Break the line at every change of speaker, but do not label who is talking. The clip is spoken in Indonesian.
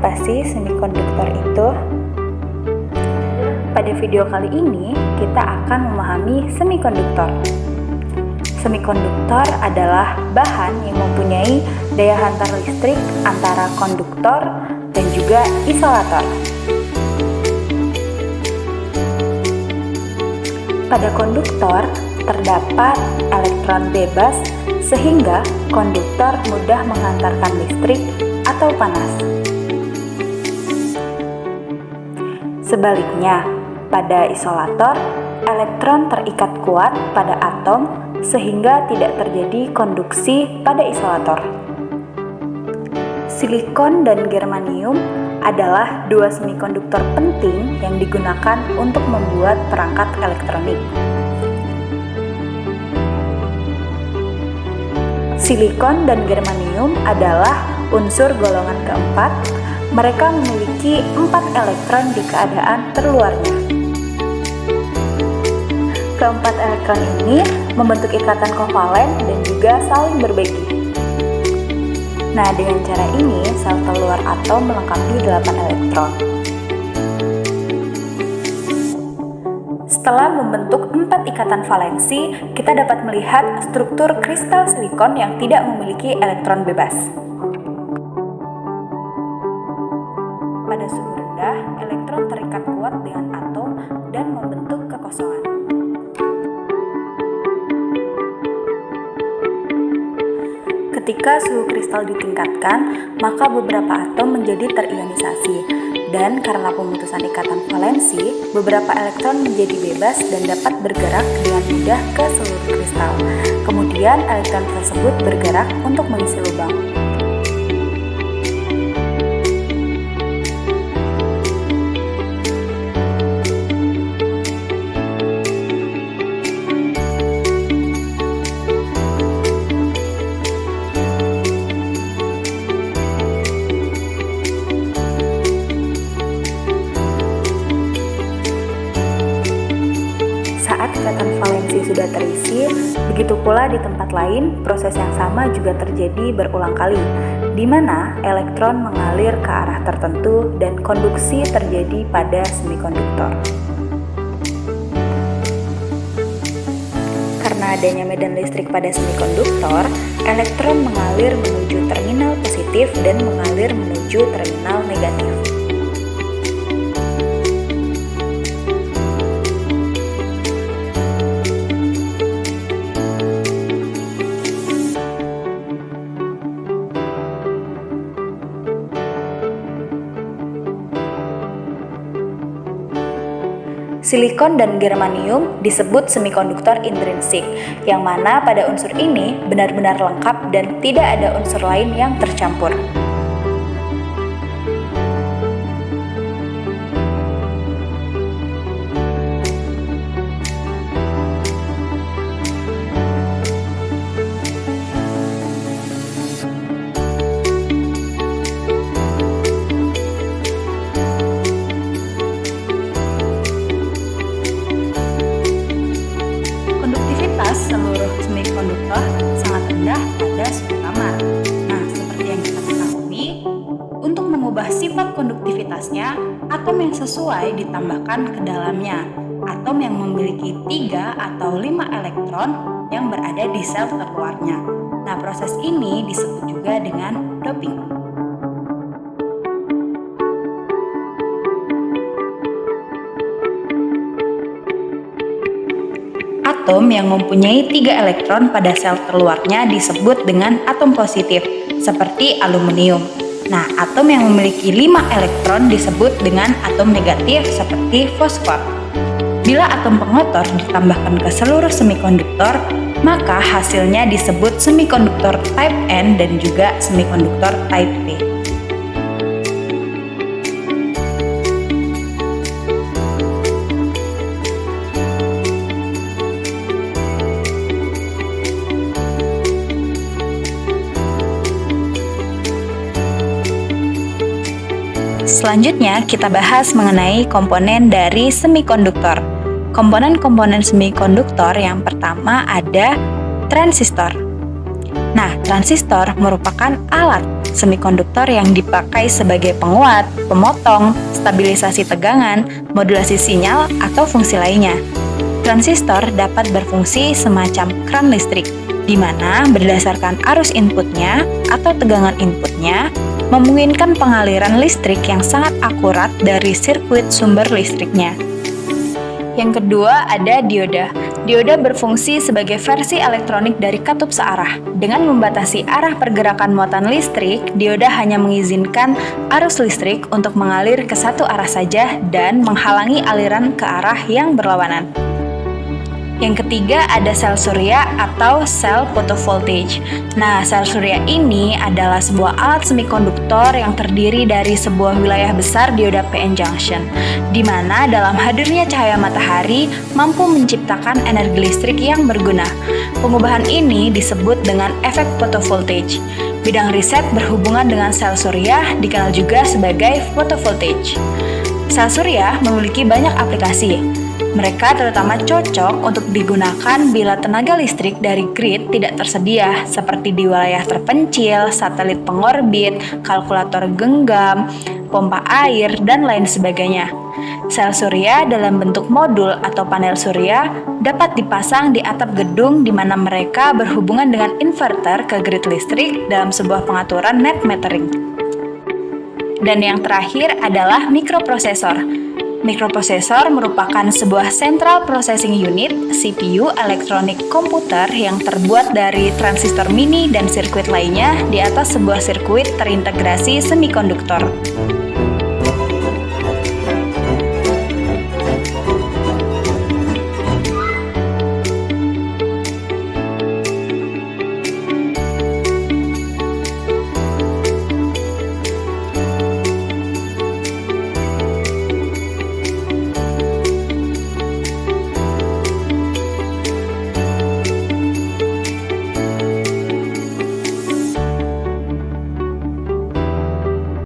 Apa sih semikonduktor itu? Pada video kali ini, kita akan memahami semikonduktor. Semikonduktor adalah bahan yang mempunyai daya hantar listrik antara konduktor dan juga isolator. Pada konduktor terdapat elektron bebas sehingga konduktor mudah menghantarkan listrik atau panas. Sebaliknya, pada isolator, elektron terikat kuat pada atom sehingga tidak terjadi konduksi pada isolator. Silikon dan germanium adalah dua semikonduktor penting yang digunakan untuk membuat perangkat elektronik. Silikon dan germanium adalah unsur golongan keempat. Mereka memiliki 4 elektron di keadaan terluarnya. Keempat elektron ini membentuk ikatan kovalen dan juga saling berbagi. Nah, dengan cara ini, sel terluar atom melengkapi 8 elektron. Setelah membentuk 4 ikatan valensi, kita dapat melihat struktur kristal silikon yang tidak memiliki elektron bebas. Pada suhu rendah, elektron terikat kuat dengan atom dan membentuk kekosongan. Ketika suhu kristal ditingkatkan, maka beberapa atom menjadi terionisasi, dan karena pemutusan ikatan valensi, beberapa elektron menjadi bebas dan dapat bergerak dengan mudah ke seluruh kristal. Kemudian, elektron tersebut bergerak untuk mengisi lubang. Ikatan valensi sudah terisi, begitu pula di tempat lain, proses yang sama juga terjadi berulang kali, di mana elektron mengalir ke arah tertentu dan konduksi terjadi pada semikonduktor. Karena adanya medan listrik pada semikonduktor, elektron mengalir menuju terminal positif dan mengalir menuju terminal negatif. Silikon dan germanium disebut semikonduktor intrinsik, yang mana pada unsur ini benar-benar lengkap dan tidak ada unsur lain yang tercampur. Seluruh semikonduktor sangat rendah pada suhu kamar. Nah, seperti yang kita ketahui, untuk mengubah sifat konduktivitasnya, atom yang sesuai ditambahkan ke dalamnya. Atom yang memiliki 3 atau 5 elektron yang berada di sel terluarnya. Nah, proses ini disebut juga dengan doping. Atom yang mempunyai 3 elektron pada sel terluarnya disebut dengan atom positif, seperti aluminium. Nah, atom yang memiliki 5 elektron disebut dengan atom negatif, seperti fosfor. Bila atom pengotor ditambahkan ke seluruh semikonduktor, maka hasilnya disebut semikonduktor type N dan juga semikonduktor type P. Selanjutnya, kita bahas mengenai komponen dari semikonduktor. Komponen-komponen semikonduktor yang pertama ada transistor. Nah, Nah, transistor merupakan alat semikonduktor yang dipakai sebagai penguat, pemotong, stabilisasi tegangan, modulasi sinyal, atau fungsi lainnya. Transistor dapat berfungsi semacam keran listrik, di mana berdasarkan arus inputnya atau tegangan inputnya, memungkinkan pengaliran listrik yang sangat akurat dari sirkuit sumber listriknya. Yang kedua ada dioda. Dioda berfungsi sebagai versi elektronik dari katup searah. Dengan membatasi arah pergerakan muatan listrik, dioda hanya mengizinkan arus listrik untuk mengalir ke satu arah saja dan menghalangi aliran ke arah yang berlawanan. Yang ketiga ada sel surya atau sel photovoltage. Nah, sel surya ini adalah sebuah alat semikonduktor yang terdiri dari sebuah wilayah besar dioda PN junction, di mana dalam hadirnya cahaya matahari mampu menciptakan energi listrik yang berguna. Pengubahan ini disebut dengan efek photovoltage. Bidang riset berhubungan dengan sel surya dikenal juga sebagai photovoltage. Sel surya memiliki banyak aplikasi. Mereka terutama cocok untuk digunakan bila tenaga listrik dari grid tidak tersedia, seperti di wilayah terpencil, satelit pengorbit, kalkulator genggam, pompa air, dan lain sebagainya. Sel surya dalam bentuk modul atau panel surya dapat dipasang di atap gedung di mana mereka berhubungan dengan inverter ke grid listrik dalam sebuah pengaturan net metering. Dan yang terakhir adalah mikroprosesor. Mikroprosesor merupakan sebuah Central Processing Unit (CPU) elektronik komputer yang terbuat dari transistor mini dan sirkuit lainnya di atas sebuah sirkuit terintegrasi semikonduktor.